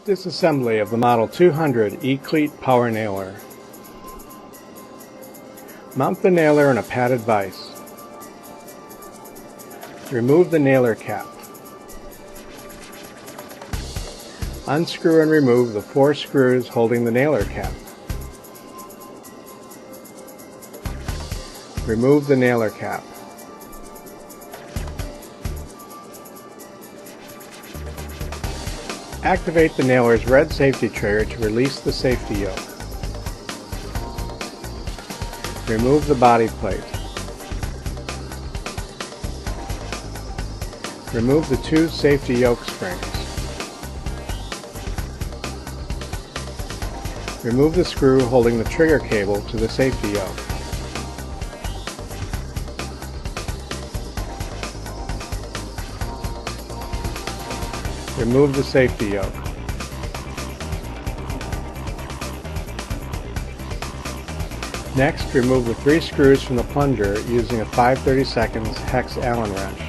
Disassembly of the Model 200 E-Cleat Power Nailer. Mount the nailer in a padded vise. Remove the nailer cap. Unscrew and remove the 4 screws holding the nailer cap. Remove the nailer cap. Activate the nailer's red safety trigger to release the safety yoke. Remove the body plate. Remove the 2 safety yoke springs. Remove the screw holding the trigger cable to the safety yoke. Remove the safety yoke. Next, remove the 3 screws from the plunger using a 5/32 hex Allen wrench.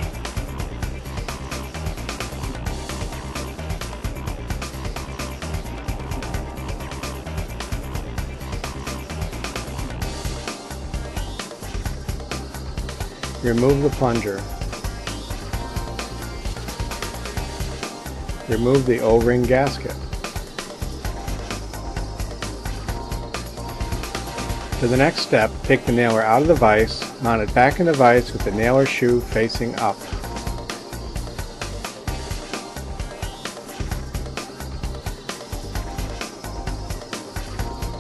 Remove the plunger. Remove the O-ring gasket. For the next step, take the nailer out of the vise, mount it back in the vise with the nailer shoe facing up.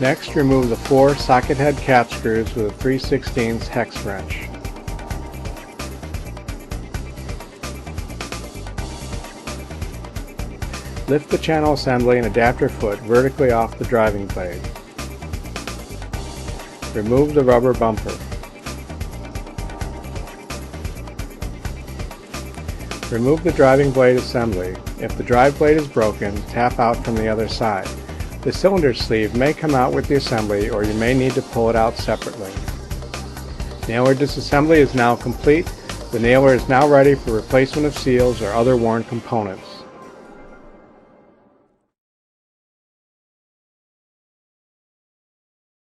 Next, remove the 4 socket head cap screws with a 3/16 hex wrench. Lift the channel assembly and adapter foot vertically off the driving blade. Remove the rubber bumper. Remove the driving blade assembly. If the drive blade is broken, tap out from the other side. The cylinder sleeve may come out with the assembly, or you may need to pull it out separately. Nailer disassembly is now complete. The nailer is now ready for replacement of seals or other worn components.